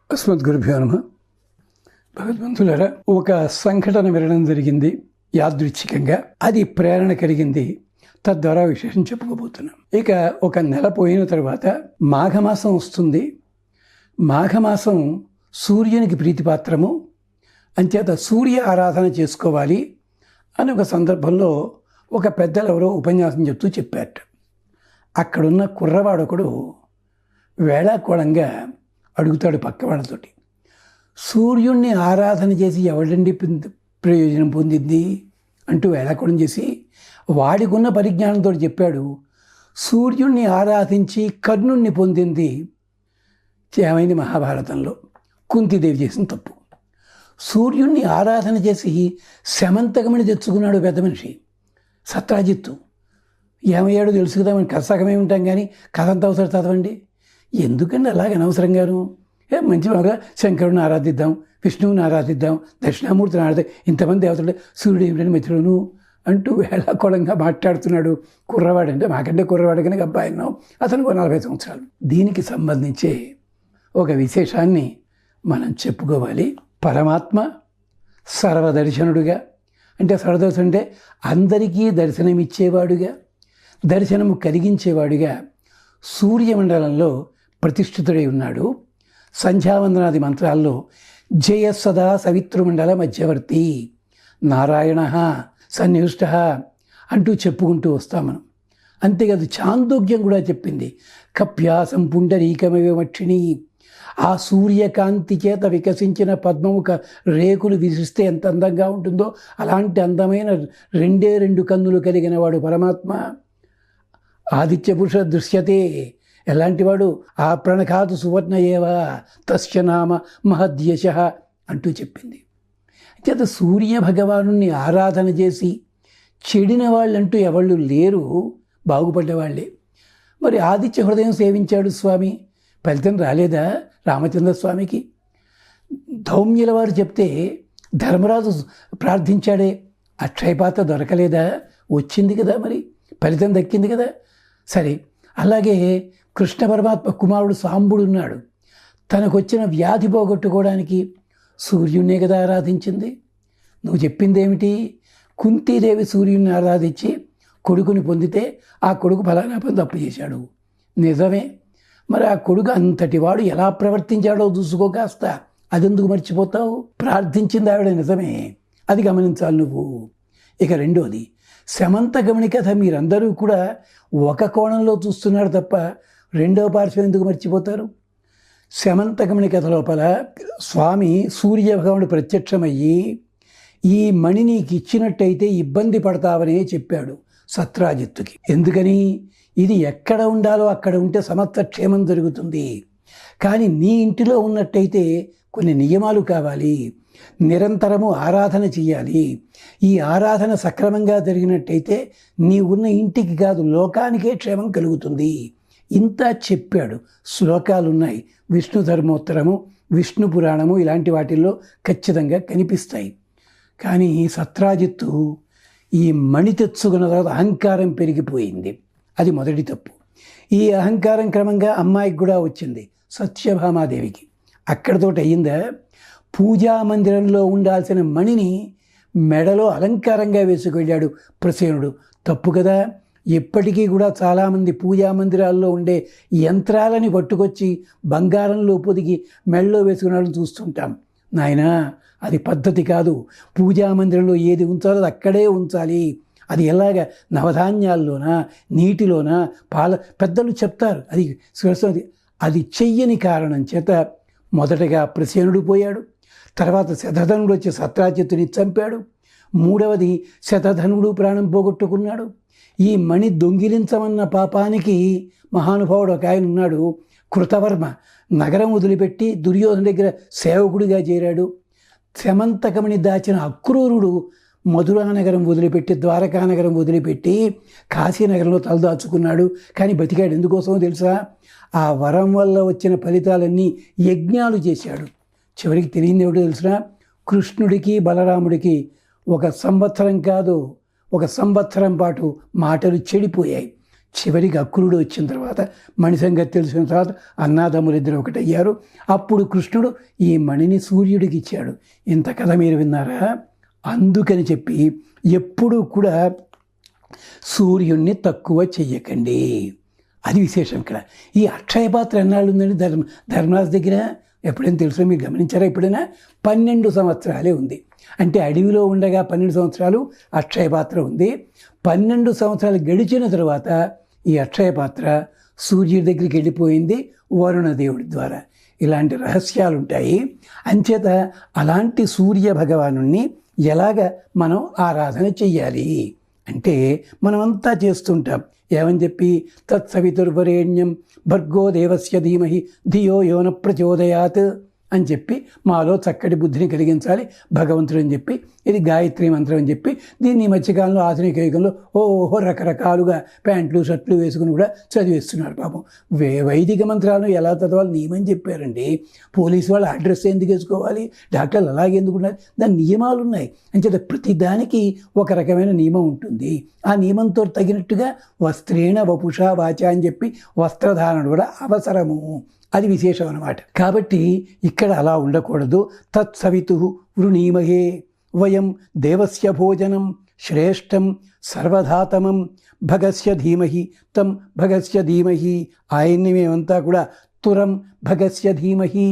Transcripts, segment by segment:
అస్మద్గురుభ్యో నమః. భగవద్బంధులారా, ఒక సంఘటన వినడం జరిగింది యాదృచ్ఛికంగా. అది ప్రేరణ కలిగింది. తద్వారా విశేషం చెప్పుకోబోతున్నాం. ఇక ఒక నెల పోయిన తర్వాత మాఘమాసం వస్తుంది. మాఘమాసం సూర్యునికి ప్రీతిపాత్రము, అంచేత సూర్య ఆరాధన చేసుకోవాలి అని ఒక సందర్భంలో ఒక పెద్దలు ఎవరో ఉపన్యాసం చెప్తూ చెప్పారట. అక్కడున్న కుర్రవాడొకడు వేళాకోళంగా అడుగుతాడు పక్క వాళ్ళతోటి, సూర్యుణ్ణి ఆరాధన చేసి ఎవడండి ప్రయోజనం పొందింది అంటూ వేళాకోళం చేసి వాడికున్న పరిజ్ఞానంతో చెప్పాడు, సూర్యుణ్ణి ఆరాధించి కర్ణుణ్ణి పొందింది ఏమైంది మహాభారతంలో కుంతీదేవి చేసిన తప్పు. సూర్యుణ్ణి ఆరాధన చేసి శమంతకమని తెచ్చుకున్నాడు పెద్ద మనిషి సత్రాజిత్తు. ఏమయ్యాడో తెలుసు కదా, మనం కథసగమే ఉంటాం కానీ కథ అంత అవసరం చదవండి. ఎందుకండి అలాగే అనవసరంగాను? మంచి బాగా శంకరుని ఆరాధిద్దాం, విష్ణువుని ఆరాధిద్దాం, దక్షిణామూర్తిని ఆరాధిద్దాం, ఇంతమంది దేవతలు సూర్యుడు ఏమిటని మిత్రులను అంటూ వేళాకోళంగా మాట్లాడుతున్నాడు కుర్రవాడు. అంటే మాకంటే కుర్రవాడు కనుక అబ్బాయి అన్నాం, అతనికి 40 సంవత్సరాలు. దీనికి సంబంధించే ఒక విశేషాన్ని మనం చెప్పుకోవాలి. పరమాత్మ సర్వదర్శనుడుగా, అంటే సర్వదర్శనం అంటే అందరికీ దర్శనమిచ్చేవాడుగా, దర్శనము కలిగించేవాడుగా సూర్యమండలంలో ప్రతిష్ఠితుడై ఉన్నాడు. సంధ్యావందనాది మంత్రాల్లో జయ సదా సవితృమండల మధ్యవర్తి నారాయణ సన్నివిష్ట అంటూ చెప్పుకుంటూ వస్తాం మనం. అంతేకాదు చాందోగ్యం కూడా చెప్పింది, కప్యాసం పుండరీకమక్షిణి. ఆ సూర్యకాంతి చేత వికసించిన పద్మముఖ రేకులు విసిస్తే ఎంత అందంగా ఉంటుందో అలాంటి అందమైన 2 కన్నులు కలిగిన వాడు పరమాత్మ. ఆదిత్య పురుష దృశ్యతే, ఎలాంటివాడు? ఆ ప్రణఖాతు సువర్ణ ఏవ తస్య నామ మహద్యశ అంటూ చెప్పింది. చేత సూర్య భగవాను ఆరాధన చేసి చెడిన వాళ్ళంటూ ఎవళ్ళు లేరు, బాగుపడ్డవాళ్లే. మరి ఆదిత్య హృదయం సేవించాడు స్వామి, ఫలితం రాలేదా రామచంద్రస్వామికి? ధౌమ్యుల వారు చెప్తే ధర్మరాజు ప్రార్థించాడే, అక్షయపాత్ర దొరకలేదా? వచ్చింది కదా, మరి ఫలితం దక్కింది కదా. సరే, అలాగే కృష్ణ పరమాత్మ కుమారుడు సాంబుడు ఉన్నాడు. తనకు వచ్చిన వ్యాధి పోగొట్టుకోవడానికి సూర్యున్నే కదా ఆరాధించింది. నువ్వు చెప్పింది ఏమిటి? కుంతీదేవి సూర్యుని ఆరాధించి కొడుకుని పొందితే ఆ కొడుకు ఫలానా పని తప్పు చేశాడు. నిజమే. మరి ఆ కొడుకు అంతటి వాడు ఎలా ప్రవర్తించాడో చూసుకో కాస్త. అదెందుకు మర్చిపోతావు? ప్రార్థించింది ఆవిడ నిజమే, అది గమనించాలి నువ్వు. ఇక రెండోది, శమంతకమణి కథ మీరందరూ కూడా ఒక కోణంలో చూస్తున్నారు తప్ప రెండవ పార్శ్వం ఎందుకు మర్చిపోతారు? శమంతకమణి కథ లోపల స్వామి సూర్య భగవానుడు ప్రత్యక్షమయ్యి ఈ మణి నీకు ఇచ్చినట్టయితే ఇబ్బంది పడతావనే చెప్పాడు సత్రాజిత్తుకి. ఎందుకని? ఇది ఎక్కడ ఉండాలో అక్కడ ఉంటే సమస్త క్షేమం జరుగుతుంది. కానీ నీ ఇంటిలో ఉన్నట్టయితే కొన్ని నియమాలు కావాలి, నిరంతరము ఆరాధన చెయ్యాలి. ఈ ఆరాధన సక్రమంగా జరిగినట్టయితే నీ ఉన్న ఇంటికి కాదు లోకానికే క్షేమం కలుగుతుంది. ఇంత చెప్పాడు. శ్లోకాలు ఉన్నాయి, విష్ణు ధర్మోత్తరము, విష్ణు పురాణము ఇలాంటి వాటిల్లో ఖచ్చితంగా కనిపిస్తాయి. కానీ సత్రాజిత్తు ఈ మణి తెచ్చుకున్న తర్వాత అహంకారం పెరిగిపోయింది. అది మొదటి తప్పు. ఈ అహంకారం క్రమంగా అమ్మాయికి కూడా వచ్చింది, సత్యభామాదేవికి. అక్కడితోటి అయ్యిందా? పూజా మందిరంలో ఉండాల్సిన మణిని మెడలో అలంకారంగా వేసుకెళ్ళాడు ప్రసేనుడు. తప్పు కదా. ఎప్పటికీ కూడా చాలామంది పూజా మందిరాల్లో ఉండే యంత్రాలని పట్టుకొచ్చి బంగారంలో పొదిగి మెడలో వేసుకున్నాడని చూస్తుంటాం. నాయనా, అది పద్ధతి కాదు. పూజా మందిరంలో ఏది ఉంచాలో అది అక్కడే ఉంచాలి. అది ఎలాగ? నవధాన్యాల్లోనా, నీటిలోనా, పెద్దలు చెప్తారు. అది చెయ్యని కారణం చేత మొదటగా ప్రసేనుడు పోయాడు. తర్వాత శతధనుడు వచ్చి సత్రాజిత్తుని చంపాడు. మూడవది శతధనుడు ప్రాణం పోగొట్టుకున్నాడు. ఈ మణి దొంగిలించమన్న పాపానికి మహానుభావుడు ఒక ఆయన ఉన్నాడు, కృతవర్మ. నగరం వదిలిపెట్టి దుర్యోధన దగ్గర సేవకుడిగా చేరాడు. శమంతకమణి దాచిన అక్రూరుడు మధురా నగరం వదిలిపెట్టి, ద్వారకా నగరం వదిలిపెట్టి కాశీనగరంలో తలదాచుకున్నాడు. కానీ బతికాడు. ఎందుకోసమో తెలుసా? ఆ వరం వల్ల వచ్చిన ఫలితాలన్నీ యజ్ఞాలు చేశాడు. చివరికి తెలియంది ఏమిటో తెలుసునా? కృష్ణుడికి బలరాముడికి 1 సంవత్సరం కాదు, 1 సంవత్సరం పాటు మాటలు చెడిపోయాయి. చివరికి అక్రూరుడు వచ్చిన తర్వాత మణి సంగతి తెలిసిన తర్వాత అన్నాదమ్ములిద్దరు ఒకటయ్యారు. అప్పుడు కృష్ణుడు ఈ మణిని సూర్యుడికి ఇచ్చాడు. ఇంత కథ మీరు విన్నారా? అందుకని చెప్పి ఎప్పుడూ కూడా సూర్యుడిని తక్కువ చెయ్యకండి. అది విశేషం. ఇక్కడ ఈ అక్షయ పాత్ర ఎన్నాళ్ళు ఉందండి ధర్మరాజు దగ్గర? ఎప్పుడైనా తెలుసో మీరు గమనించారా? ఎప్పుడైనా 12 సంవత్సరాలే ఉంది. అంటే అడవిలో ఉండగా 12 సంవత్సరాలు అక్షయ పాత్ర ఉంది. 12 సంవత్సరాలు గడిచిన తర్వాత ఈ అక్షయ పాత్ర సూర్యుడి దగ్గరికి వెళ్ళిపోయింది వరుణదేవుడి ద్వారా. ఇలాంటి రహస్యాలు ఉంటాయి. అంచేత అలాంటి సూర్య భగవానుణ్ణి ఎలాగ మనం ఆరాధన చెయ్యాలి అంటే మనమంతా చేస్తుంటాం. ఏమని చెప్పి తత్సవితుర్వరేణ్యం భర్గో దేవస్య ధీమహి ధియో యోన ప్రచోదయాత్ అని చెప్పి మాలో చక్కటి బుద్ధిని కలిగించాలి భగవంతుడు అని చెప్పి ఇది గాయత్రి మంత్రం అని చెప్పి దీన్ని ఈ మధ్యకాలంలో ఆధునిక యుగంలో ఓహో రకరకాలుగా ప్యాంట్లు షర్ట్లు వేసుకుని కూడా చదివేస్తున్నారు. పాపం వైదిక మంత్రాలను ఎలా చదవాలి నియమని చెప్పారండి. పోలీసు వాళ్ళు అడ్రస్ ఎందుకు వేసుకోవాలి, డాక్టర్లు అలాగే ఎందుకు ఉండాలి, దాని నియమాలు ఉన్నాయి. అంచేత ప్రతిదానికి ఒక రకమైన నియమం ఉంటుంది. ఆ నియమంతో తగినట్టుగా వస్త్రేణ వపుష వాచ అని చెప్పి వస్త్రధారణ కూడా అవసరము. అది విశేషం అన్నమాట. కాబట్టి ఇక్కడ అలా ఉండకూడదు. తత్సవితు వృణీమహే వయం దేవస్య భోజనం శ్రేష్టం సర్వధాతమం భగస్య ధీమహి తం భగస్య ధీమహి. ఆయన్ని మేమంతా కూడా తురం భగస్య ధీమహి.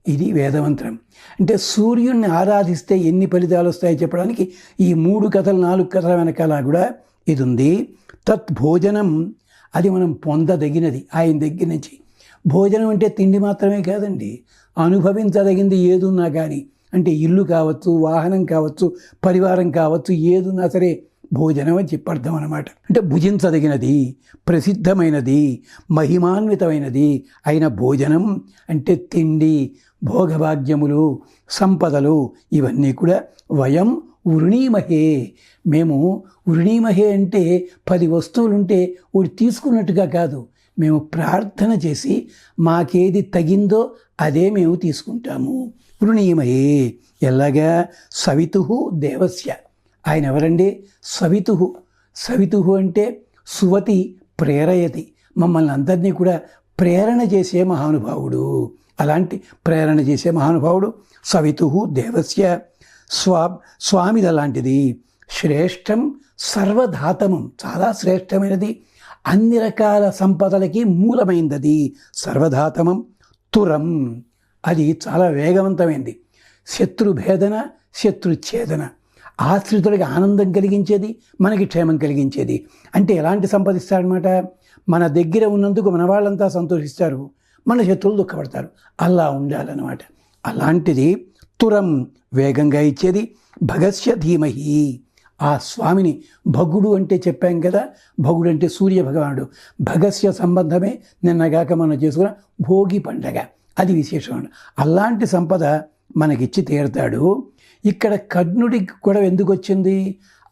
ఇది వేదమంత్రం. అంటే సూర్యుడిని ఆరాధిస్తే ఎన్ని ఫలితాలు వస్తాయో చెప్పడానికి ఈ 3 కథలు 4 కథల వెనకాల కూడా ఇది ఉంది. తత్ భోజనం అది మనం పొందదగినది ఆయన దగ్గర నుంచి. భోజనం అంటే తిండి మాత్రమే కాదండి, అనుభవించదగింది ఏదున్నా కానీ, అంటే ఇల్లు కావచ్చు, వాహనం కావచ్చు, పరివారం కావచ్చు, ఏదున్నా సరే భోజనం అని చెప్పర్థం అన్నమాట. అంటే భుజించదగినది, ప్రసిద్ధమైనది, మహిమాన్వితమైనది అయిన భోజనం అంటే తిండి, భోగభాగ్యములు, సంపదలు ఇవన్నీ కూడా వయం వృణీమహే. మేము వృణీమహే అంటే 10 వస్తువులుంటే ఒకటి తీసుకున్నట్టుగా కాదు, మేము ప్రార్థన చేసి మాకేది తగిందో అదే మేము తీసుకుంటాము. వృణీమహే. ఎలాగా? సవితు దేవస్య. ఆయన ఎవరండి? సవితు. సవితు అంటే సువతి ప్రేరయతి, మమ్మల్ని అందరినీ కూడా ప్రేరణ చేసే మహానుభావుడు. అలాంటి ప్రేరణ చేసే మహానుభావుడు సవితు దేవస్య. స్వామిది అలాంటిది. శ్రేష్టం సర్వధాతమం, చాలా శ్రేష్టమైనది, అన్ని రకాల సంపదలకి మూలమైనది. సర్వధాతమం. తురం అది చాలా వేగవంతమైంది. శత్రుభేదన శత్రుఛేదన, ఆశ్రితుడికి ఆనందం కలిగించేది, మనకి క్షేమం కలిగించేది. అంటే ఎలాంటి సంపాదిస్తాడనమాట? మన దగ్గర ఉన్నందుకు మన వాళ్ళంతా సంతోషిస్తారు, మన శత్రువులు దుఃఖపడతారు. అలా ఉండాలన్నమాట. అలాంటిది తురం వేగంగా ఇచ్చేది. భగస్య ధీమహి. ఆ స్వామిని భగుడు అంటే చెప్పాం కదా, భగుడు అంటే సూర్య భగవానుడు. భగస్య సంబంధమే నిన్నగాక మనం చేసుకున్న భోగి పండగ, అది విశేషం. అలాంటి సంపద మనకిచ్చి తీరుతాడు. ఇక్కడ కర్ణుడికి కూడా ఎందుకు వచ్చింది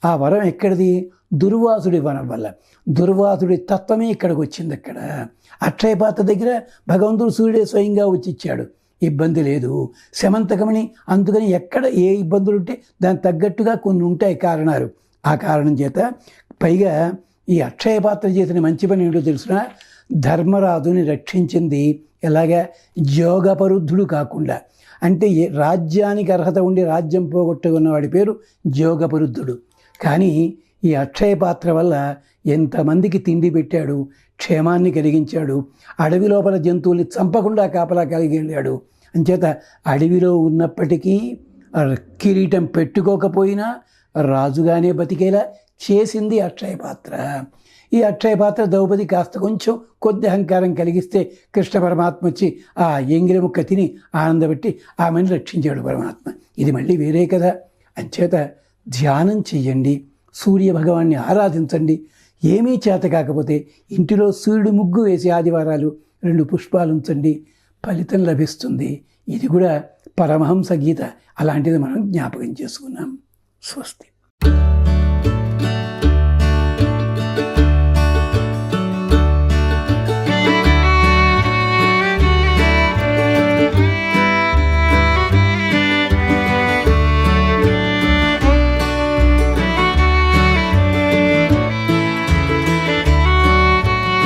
ఆ వరం? ఎక్కడిది? దుర్వాసుడి వరం వల్ల. దుర్వాసుడి తత్వమే ఇక్కడికి వచ్చింది. అక్కడ అక్షయపాత్ర దగ్గర భగవంతుడు సూర్యుడే స్వయంగా వచ్చి ఇచ్చాడు, ఇబ్బంది లేదు. శమంతకమని అందుకని ఎక్కడ ఏ ఇబ్బందులు ఉంటే దానికి తగ్గట్టుగా కొన్ని ఉంటాయి కారణాలు. ఆ కారణం చేత పైగా ఈ అక్షయ పాత్ర చేసిన మంచి పని ఏంటో తెలుసిన? ధర్మరాజుని రక్షించింది. ఎలాగా? జోగపరుద్ధుడు కాకుండా, అంటే రాజ్యానికి అర్హత ఉండి రాజ్యం పోగొట్టుకున్నవాడి పేరు జోగపరుద్ధుడు. కానీ ఈ అక్షయ పాత్ర వల్ల ఎంతమందికి తిండి పెట్టాడు, క్షేమాన్ని కలిగించాడు, అడవి లోపల జంతువుల్ని చంపకుండా కాపలా కలిగి వెళ్ళాడు. అంచేత అడవిలో ఉన్నప్పటికీ కిరీటం పెట్టుకోకపోయినా రాజుగానే బతికేలా చేసింది అక్షయ పాత్ర. ఈ అక్షయ పాత్ర ద్రౌపది కాస్త కొంచెం కొద్ది అహంకారం కలిగిస్తే కృష్ణ పరమాత్మ వచ్చి ఆ ఎంగిలి ముక్క తిని ఆనందపెట్టి ఆమెను రక్షించాడు పరమాత్మ. ఇది మళ్ళీ వేరే కదా. అంచేత ధ్యానం చెయ్యండి, సూర్య భగవాన్ని ఆరాధించండి. ఏమీ చేత కాకపోతే ఇంటిలో సూర్యుడు ముగ్గు వేసి ఆదివారాలు 2 పుష్పాలు ఉంచండి, ఫలితం లభిస్తుంది. ఇది కూడా పరమహంస గీత అలాంటిది మనం జ్ఞాపకం చేసుకున్నాం. స్వస్తి.